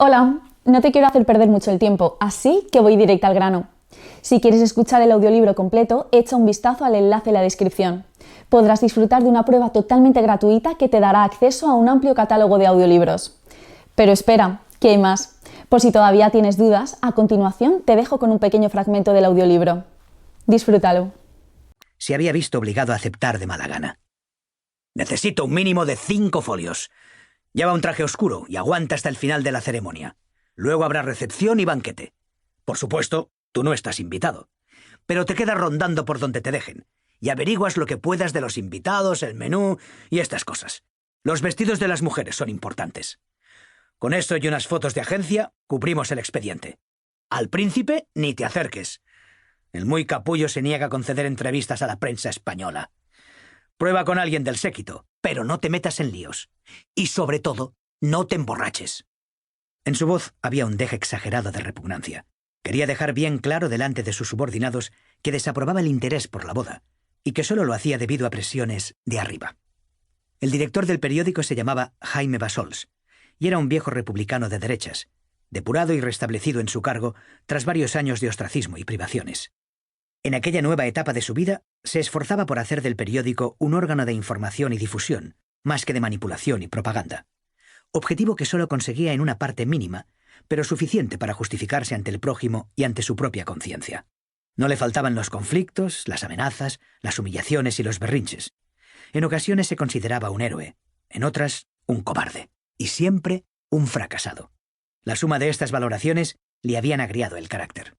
Hola, no te quiero hacer perder mucho el tiempo, así que voy directa al grano. Si quieres escuchar el audiolibro completo, echa un vistazo al enlace en la descripción. Podrás disfrutar de una prueba totalmente gratuita que te dará acceso a un amplio catálogo de audiolibros. Pero espera, que hay más. Por si todavía tienes dudas, a continuación te dejo con un pequeño fragmento del audiolibro. Disfrútalo. Se había visto obligado a aceptar de mala gana. Necesito un mínimo de 5 folios. Lleva un traje oscuro y aguanta hasta el final de la ceremonia. Luego habrá recepción y banquete. Por supuesto, tú no estás invitado. Pero te quedas rondando por donde te dejen y averiguas lo que puedas de los invitados, el menú y estas cosas. Los vestidos de las mujeres son importantes. Con eso y unas fotos de agencia, cubrimos el expediente. Al príncipe, ni te acerques. El muy capullo se niega a conceder entrevistas a la prensa española. Prueba con alguien del séquito, pero no te metas en líos. Y sobre todo, no te emborraches. En su voz había un deje exagerado de repugnancia. Quería dejar bien claro delante de sus subordinados que desaprobaba el interés por la boda y que solo lo hacía debido a presiones de arriba. El director del periódico se llamaba Jaime Bassols y era un viejo republicano de derechas, depurado y restablecido en su cargo tras varios años de ostracismo y privaciones. En aquella nueva etapa de su vida, se esforzaba por hacer del periódico un órgano de información y difusión, más que de manipulación y propaganda. Objetivo que solo conseguía en una parte mínima, pero suficiente para justificarse ante el prójimo y ante su propia conciencia. No le faltaban los conflictos, las amenazas, las humillaciones y los berrinches. En ocasiones se consideraba un héroe, en otras, un cobarde, y siempre un fracasado. La suma de estas valoraciones le habían agriado el carácter.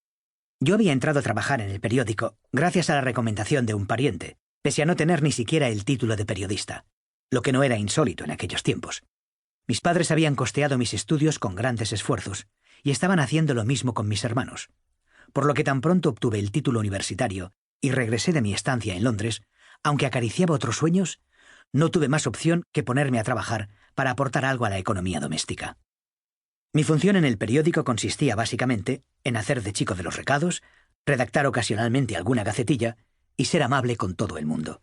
Yo había entrado a trabajar en el periódico gracias a la recomendación de un pariente, pese a no tener ni siquiera el título de periodista, lo que no era insólito en aquellos tiempos. Mis padres habían costeado mis estudios con grandes esfuerzos y estaban haciendo lo mismo con mis hermanos, por lo que tan pronto obtuve el título universitario y regresé de mi estancia en Londres, aunque acariciaba otros sueños, no tuve más opción que ponerme a trabajar para aportar algo a la economía doméstica. Mi función en el periódico consistía básicamente en hacer de chico de los recados, redactar ocasionalmente alguna gacetilla y ser amable con todo el mundo.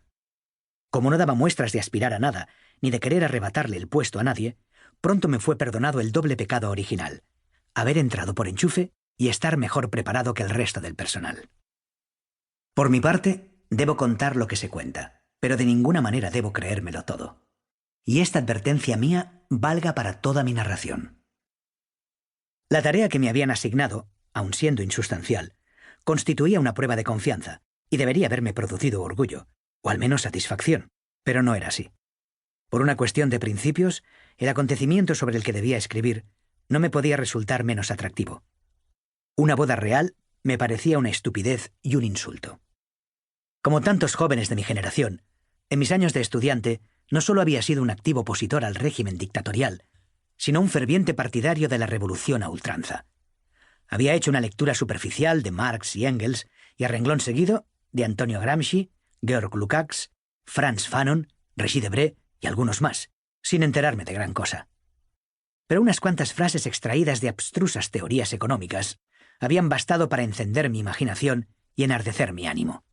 Como no daba muestras de aspirar a nada ni de querer arrebatarle el puesto a nadie, pronto me fue perdonado el doble pecado original: haber entrado por enchufe y estar mejor preparado que el resto del personal. Por mi parte, debo contar lo que se cuenta, pero de ninguna manera debo creérmelo todo. Y esta advertencia mía valga para toda mi narración. La tarea que me habían asignado, aun siendo insustancial, constituía una prueba de confianza y debería haberme producido orgullo, o al menos satisfacción, pero no era así. Por una cuestión de principios, el acontecimiento sobre el que debía escribir no me podía resultar menos atractivo. Una boda real me parecía una estupidez y un insulto. Como tantos jóvenes de mi generación, en mis años de estudiante no solo había sido un activo opositor al régimen dictatorial, sino un ferviente partidario de la revolución a ultranza. Había hecho una lectura superficial de Marx y Engels y a renglón seguido de Antonio Gramsci, Georg Lukács, Frantz Fanon, Régis Debray y algunos más, sin enterarme de gran cosa. Pero unas cuantas frases extraídas de abstrusas teorías económicas habían bastado para encender mi imaginación y enardecer mi ánimo.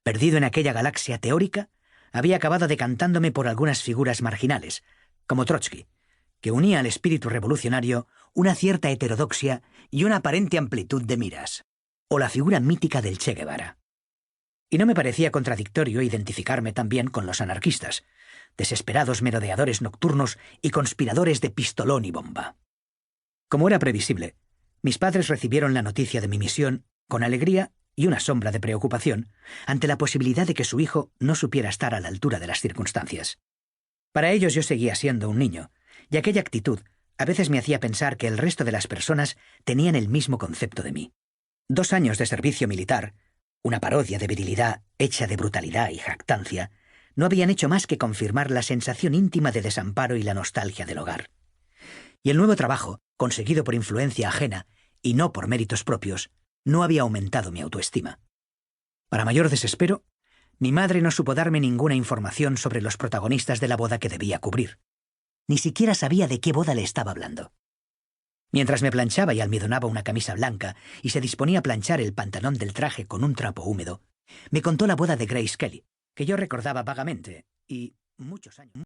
Perdido en aquella galaxia teórica, había acabado decantándome por algunas figuras marginales, como Trotsky, que unía al espíritu revolucionario una cierta heterodoxia y una aparente amplitud de miras, o la figura mítica del Che Guevara. Y no me parecía contradictorio identificarme también con los anarquistas, desesperados merodeadores nocturnos y conspiradores de pistolón y bomba. Como era previsible, mis padres recibieron la noticia de mi misión con alegría y una sombra de preocupación ante la posibilidad de que su hijo no supiera estar a la altura de las circunstancias. Para ellos yo seguía siendo un niño, y aquella actitud a veces me hacía pensar que el resto de las personas tenían el mismo concepto de mí. 2 años de servicio militar, una parodia de virilidad hecha de brutalidad y jactancia, no habían hecho más que confirmar la sensación íntima de desamparo y la nostalgia del hogar. Y el nuevo trabajo, conseguido por influencia ajena y no por méritos propios, no había aumentado mi autoestima. Para mayor desespero, mi madre no supo darme ninguna información sobre los protagonistas de la boda que debía cubrir. Ni siquiera sabía de qué boda le estaba hablando. Mientras me planchaba y almidonaba una camisa blanca y se disponía a planchar el pantalón del traje con un trapo húmedo, me contó la boda de Grace Kelly, que yo recordaba vagamente, y muchos años.